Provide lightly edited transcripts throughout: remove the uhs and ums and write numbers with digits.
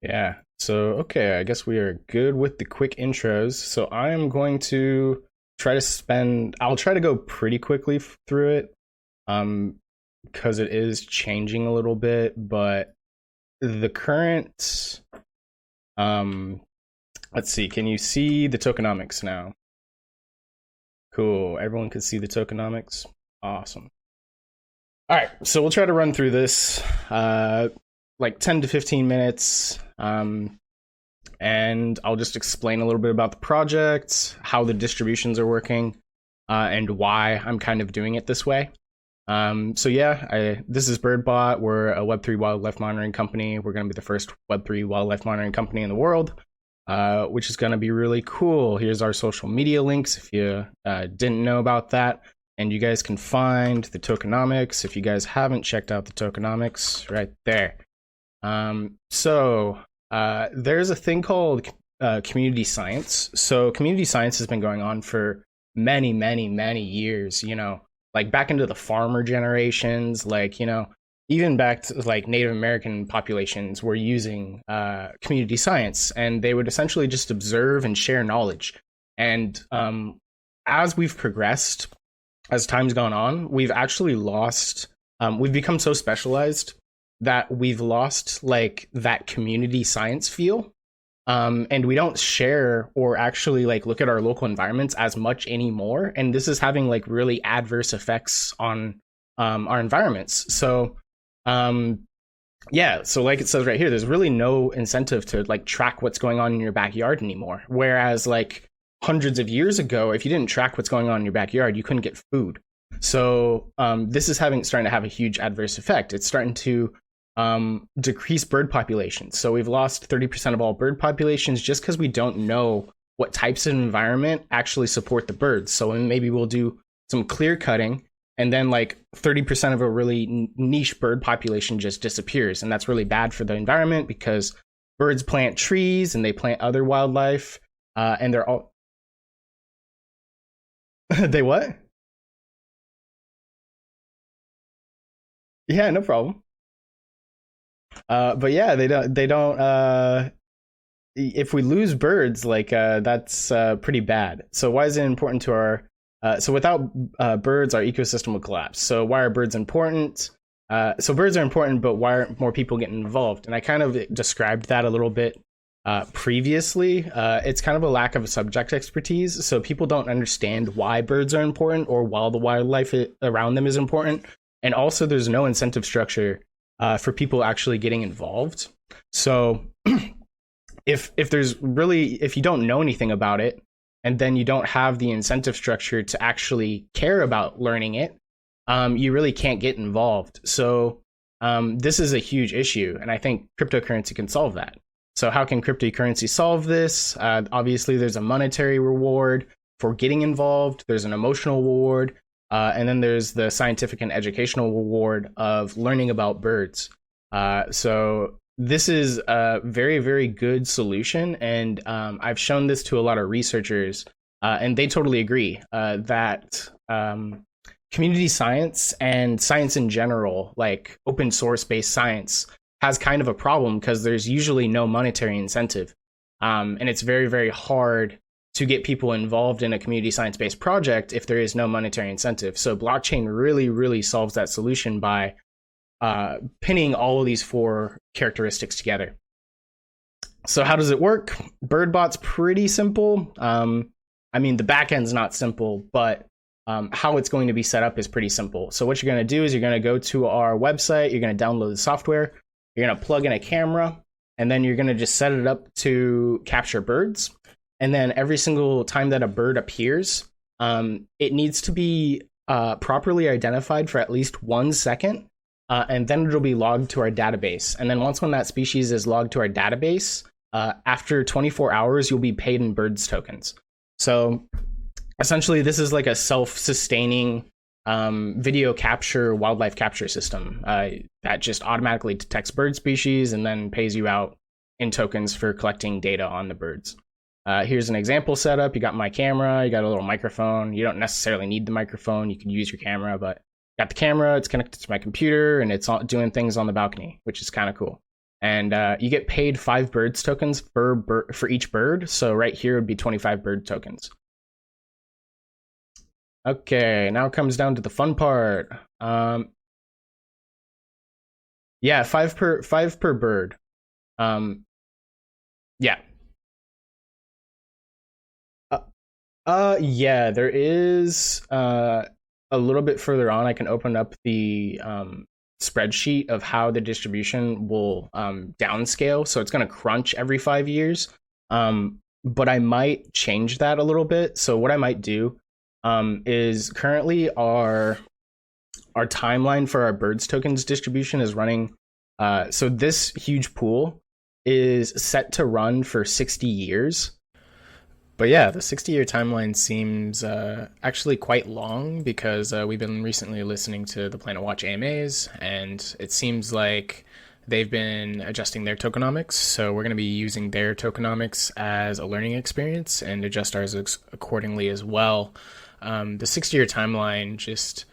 Yeah. So, okay, I guess we are good with the quick intros. So, I am going to I'll try to go pretty quickly through it, um, because it is changing a little bit, but the current, um, let's see, can you see the tokenomics now? Cool. Everyone can see the tokenomics. Awesome. All right, so we'll try to run through this, like 10 to 15 minutes. And I'll just explain a little bit about the project, how the distributions are working, and why I'm kind of doing it this way. This is BirdBot. We're a Web3 wildlife monitoring company. We're going to be the first Web3 wildlife monitoring company in the world, which is going to be really cool. Here's our social media links if you didn't know about that. And you guys can find the tokenomics if you guys haven't checked out the tokenomics right there. There's a thing called community science. So community science has been going on for many, many, many years, like back into the farmer generations, even back to like Native American populations were using community science, and they would essentially just observe and share knowledge. And as we've progressed, as time's gone on, we've actually we've become so specialized that we've lost like that community science feel. And we don't share or actually like look at our local environments as much anymore. And this is having like really adverse effects on our environments. So like it says right here, there's really no incentive to like track what's going on in your backyard anymore. Whereas like hundreds of years ago, if you didn't track what's going on in your backyard, you couldn't get food. So this is starting to have a huge adverse effect. It's starting to decrease bird populations. So we've lost 30% of all bird populations just because we don't know what types of environment actually support the birds. So maybe we'll do some clear cutting, and then like 30% of a really niche bird population just disappears. And that's really bad for the environment because birds plant trees and they plant other wildlife, and they're all they what? Yeah, no problem. But yeah, they don't. If we lose birds, that's pretty bad. So why is it important to our? So without birds, our ecosystem will collapse. So why are birds important? So birds are important, but why aren't more people getting involved? And I kind of described that a little bit previously. It's kind of a lack of subject expertise. So people don't understand why birds are important or why the wildlife around them is important. And also, there's no incentive structure for people actually getting involved. So if you don't know anything about it, and then you don't have the incentive structure to actually care about learning it, you really can't get involved. So this is a huge issue, and I think cryptocurrency can solve that. So how can cryptocurrency solve this? Obviously, there's a monetary reward for getting involved. There's an emotional reward. And then there's the scientific and educational reward of learning about birds. So this is a very, very good solution. And I've shown this to a lot of researchers, and they totally agree that community science and science in general, like open source based science, has kind of a problem because there's usually no monetary incentive. And it's very, very hard to get people involved in a community science-based project if there is no monetary incentive. So blockchain really, really solves that solution by pinning all of these four characteristics together. So how does it work? BirdBot's pretty simple. I mean, the backend's not simple, but how it's going to be set up is pretty simple. So what you're going to do is you're going to go to our website, you're going to download the software, you're going to plug in a camera, and then you're going to just set it up to capture birds. And then every single time that a bird appears, it needs to be properly identified for at least 1 second, and then it'll be logged to our database. And then when that species is logged to our database, after 24 hours, you'll be paid in birds tokens. So essentially, this is like a self-sustaining video capture, wildlife capture system that just automatically detects bird species and then pays you out in tokens for collecting data on the birds. Here's an example setup. You got my camera, you got a little microphone. You don't necessarily need the microphone. You can use your camera, but got the camera, it's connected to my computer, and it's doing things on the balcony, which is kind of cool. and you get paid 5 birds tokens for each bird. So right here would be 25 bird tokens. Okay, now it comes down to the fun part. Yeah, 5 per bird. Yeah. Yeah, there is a little bit further on. I can open up the spreadsheet of how the distribution will downscale. So it's going to crunch every 5 years. But I might change that a little bit. So what I might do is currently our timeline for our birds tokens distribution is running. So this huge pool is set to run for 60 years. But yeah, the 60-year timeline seems actually quite long because we've been recently listening to the Planet Watch AMAs, and it seems like they've been adjusting their tokenomics. So we're going to be using their tokenomics as a learning experience and adjust ours accordingly as well. The 60-year timeline just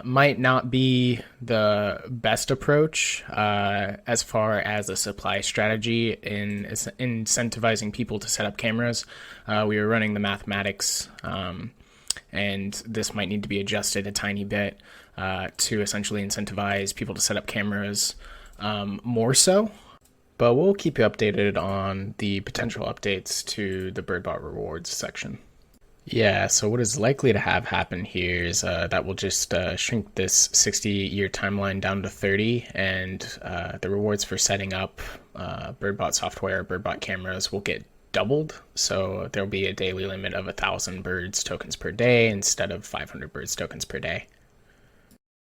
might not be the best approach as far as a supply strategy in incentivizing people to set up cameras. We were running the mathematics, and this might need to be adjusted a tiny bit to essentially incentivize people to set up cameras more so. But we'll keep you updated on the potential updates to the BirdBot rewards section. Yeah, so what is likely to have happen here is that we'll just shrink this 60-year timeline down to 30, and the rewards for setting up BirdBot software, BirdBot cameras will get doubled. So there'll be a daily limit of 1,000 birds tokens per day instead of 500 birds tokens per day.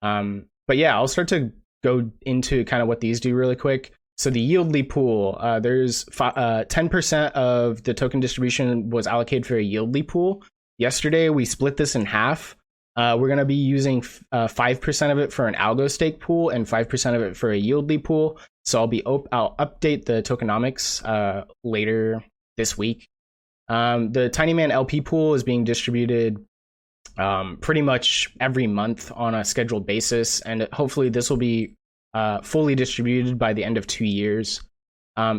But yeah, I'll start to go into kind of what these do really quick. So the Yieldly pool, there's 10% of the token distribution was allocated for a Yieldly pool. Yesterday, we split this in half. We're going to be using 5% of it for an algo stake pool and 5% of it for a Yieldly pool. So I'll update the tokenomics later this week. The Tiny Man LP pool is being distributed pretty much every month on a scheduled basis, and hopefully this will be fully distributed by the end of 2 years.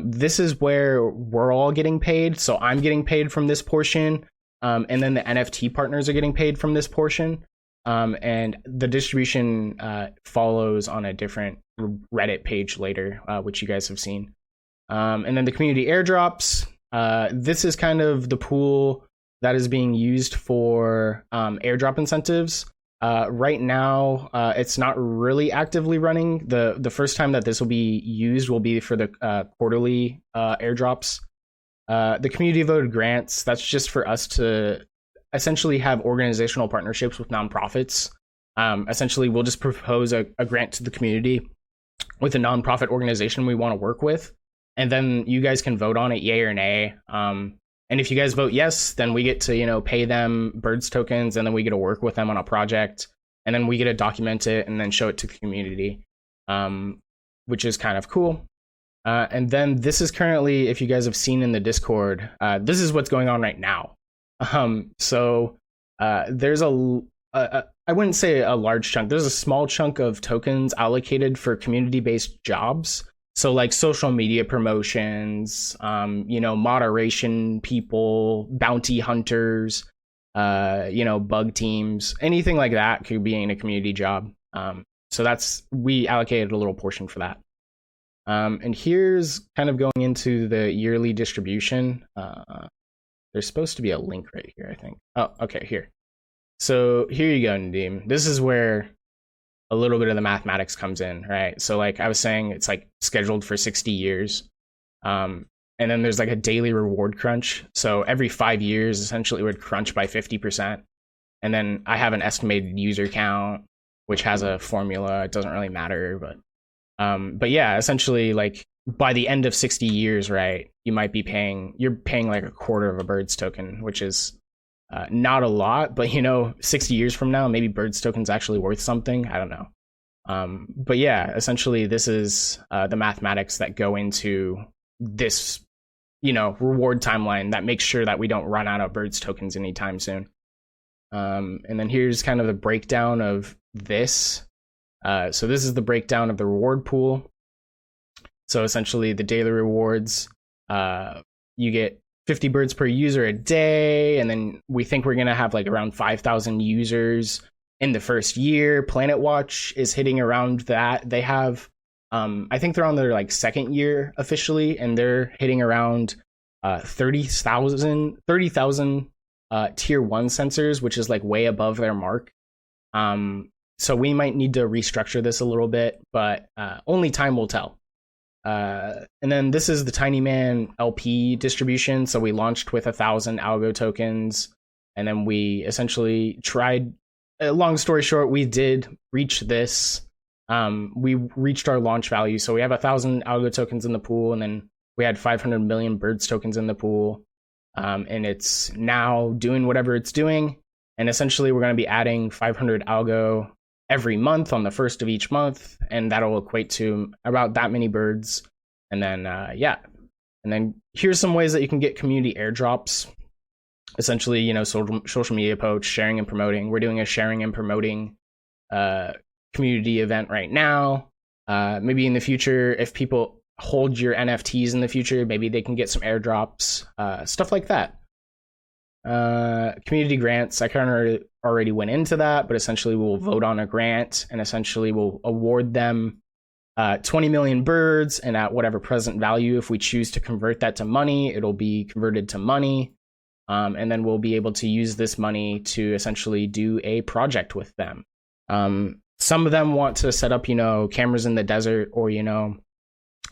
This is where we're all getting paid. So I'm getting paid from this portion, and then the NFT partners are getting paid from this portion. And the distribution follows on a different Reddit page later, which you guys have seen. And then the community airdrops. This is kind of the pool that is being used for airdrop incentives. Right now, it's not really actively running. The first time that this will be used will be for the quarterly airdrops. The community voted grants, that's just for us to essentially have organizational partnerships with nonprofits. Essentially, we'll just propose a grant to the community with a nonprofit organization we want to work with, and then you guys can vote on it, yay or nay. And if you guys vote yes, then we get to, pay them birds tokens, and then we get to work with them on a project, and then we get to document it and then show it to the community, which is kind of cool. And then this is currently, if you guys have seen in the Discord, this is what's going on right now. So there's I wouldn't say a large chunk. There's a small chunk of tokens allocated for community-based jobs. So like social media promotions, moderation people, bounty hunters, bug teams, anything like that could be in a community job. So we allocated a little portion for that. And here's kind of going into the yearly distribution. There's supposed to be a link right here, I think. Oh, okay, here. So here you go, Nadeem. This is where a little bit of the mathematics comes in, right? So like I was saying, it's like scheduled for 60 years. And then there's like a daily reward crunch. So every 5 years, essentially it would crunch by 50%. And then I have an estimated user count, which has a formula. It doesn't really matter, but yeah, essentially like by the end of 60 years, right, you're paying like a quarter of a birds token, which is not a lot, but 60 years from now, maybe birds token's actually worth something. I don't know. But yeah, essentially this is the mathematics that go into this, reward timeline that makes sure that we don't run out of birds tokens anytime soon. And then here's kind of the breakdown of this. So this is the breakdown of the reward pool. So essentially the daily rewards, you get 50 birds per user a day, and then we think we're gonna have like around 5,000 users in the first year. Planet Watch is hitting around that. They have, I think they're on their like second year officially, and they're hitting around 30,000 tier 1 sensors, which is like way above their mark. So we might need to restructure this a little bit, but only time will tell. And then this is the Tiny Man LP distribution. So we launched with 1,000 algo tokens, and then we essentially tried. Long story short, we did reach this. We reached our launch value. So we have 1,000 algo tokens in the pool, and then we had 500 million birds tokens in the pool. And it's now doing whatever it's doing. And essentially, we're going to be adding 500 algo every month on the first of each month, and that'll equate to about that many birds. And then, and then here's some ways that you can get community airdrops. Essentially, social media posts, sharing and promoting. We're doing a sharing and promoting community event right now. Maybe in the future, if people hold your NFTs in the future, maybe they can get some airdrops, stuff like that. Community grants, I kind of already went into that, but essentially we'll vote on a grant, and essentially we'll award them 20 million birds, and at whatever present value, if we choose to convert that to money, it'll be converted to money. And then we'll be able to use this money to essentially do a project with them. Some of them want to set up, cameras in the desert, or,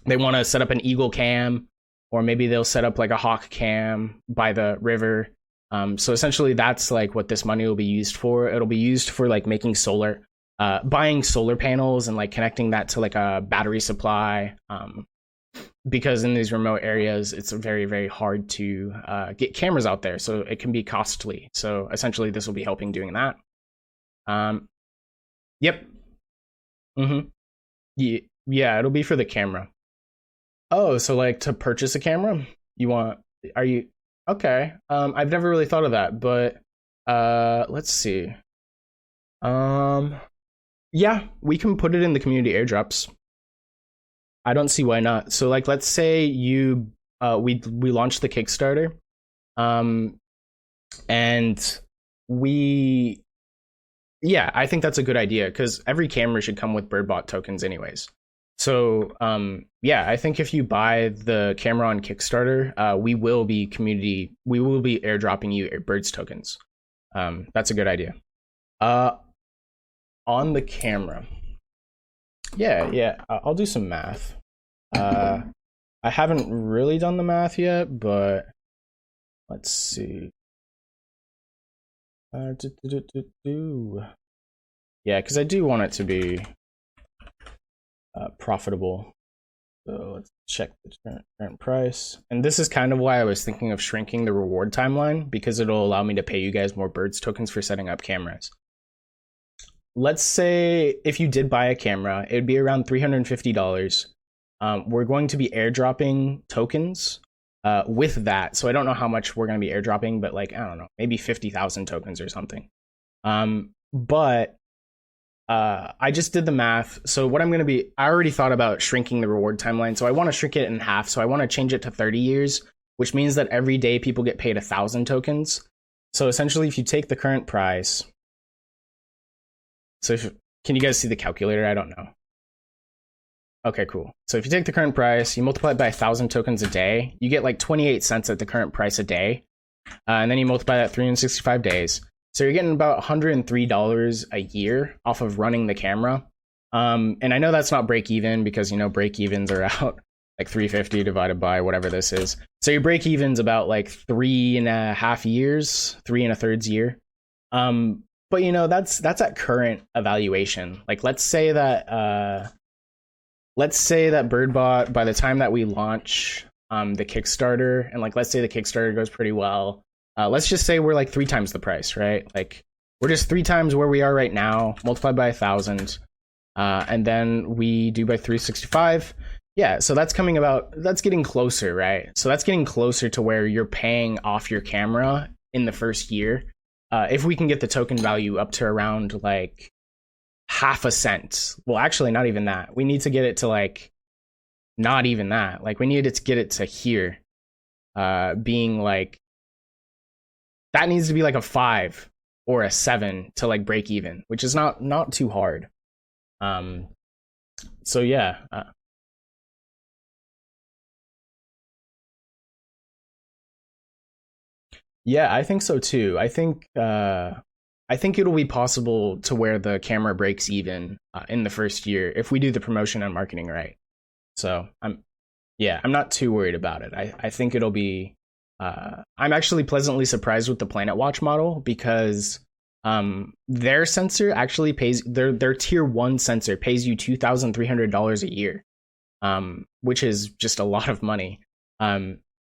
they want to set up an eagle cam, or maybe they'll set up like a hawk cam by the river. So essentially that's like what this money will be used for. It'll be used for like making solar, buying solar panels and like connecting that to like a battery supply. Because in these remote areas, it's very, very hard to get cameras out there. So it can be costly. So essentially this will be helping doing that. Yep. Yeah, it'll be for the camera. Oh, so like to purchase a camera, okay. I've never really thought of that, but let's see. Yeah, we can put it in the community airdrops. I don't see why not. So like, let's say we launched the Kickstarter, and I think that's a good idea, because every camera should come with BirdBot tokens anyways. So I think if you buy the camera on Kickstarter, we will be airdropping you birds tokens. That's a good idea. On the camera. Yeah, I'll do some math. I haven't really done the math yet, but let's see. Yeah, because I do want it to be profitable. So let's check the current price. And this is kind of why I was thinking of shrinking the reward timeline, because it'll allow me to pay you guys more birds tokens for setting up cameras. Let's say if you did buy a camera, it would be around $350. We're going to be airdropping tokens with that. So I don't know how much we're going to be airdropping, but like, I don't know, maybe 50,000 tokens or something. But I just did the math. So what I'm going to be, I already thought about shrinking the reward timeline. So I want to shrink it in half. So I want to change it to 30 years, which means that every day people get paid 1,000 tokens. So essentially, if you take the current price, can you guys see the calculator? I don't know. Okay, cool. So if you take the current price, you multiply it by 1,000 tokens a day, you get like 28 cents at the current price a day. And then you multiply that 365 days. So you're getting about $103 a year off of running the camera. And I know that's not break even, because, break evens are out like 350 divided by whatever this is. So your break even's about like 3.5 years, 3 1/3 year. But that's at current evaluation. Like let's say that BirdBot, by the time that we launch the Kickstarter, and like let's say the Kickstarter goes pretty well, let's just say we're like 3 times the price, right? Like we're just 3 times where we are right now, multiplied by 1,000, and then we do by 365. Yeah, so that's getting closer, right? So that's getting closer to where you're paying off your camera in the first year. If we can get the token value up to around like 0.5 cent. Well, actually, not even that. We need to get it to like not even that. Like we needed to get it to here, being like that needs to be like a 5 or a 7 to like break even, which is not too hard. So yeah. Yeah, I think so too. I think it'll be possible to where the camera breaks even in the first year if we do the promotion and marketing right. So I'm not too worried about it. I think it'll be. I'm actually pleasantly surprised with the Planet Watch model because their sensor actually pays their tier 1 sensor pays you $2,300 a year, which is just a lot of money.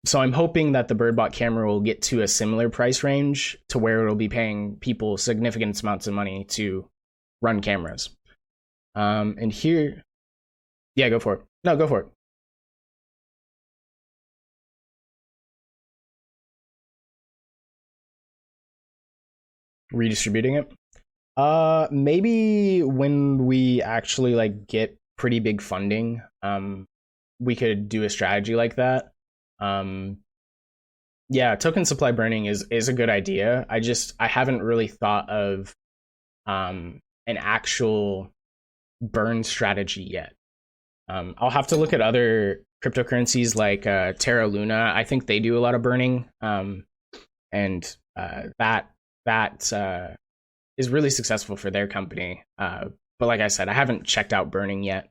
So I'm hoping that the BirdBot camera will get to a similar price range to where it'll be paying people significant amounts of money to run cameras. And here, yeah, go for it. No, go for it. Redistributing it. Maybe when we actually like get pretty big funding, we could do a strategy like that. Um, yeah, token supply burning is a good idea. I haven't really thought of an actual burn strategy yet. I'll have to look at other cryptocurrencies like Terra Luna. I think they do a lot of burning, and that is really successful for their company. But like I said, I haven't checked out burning yet.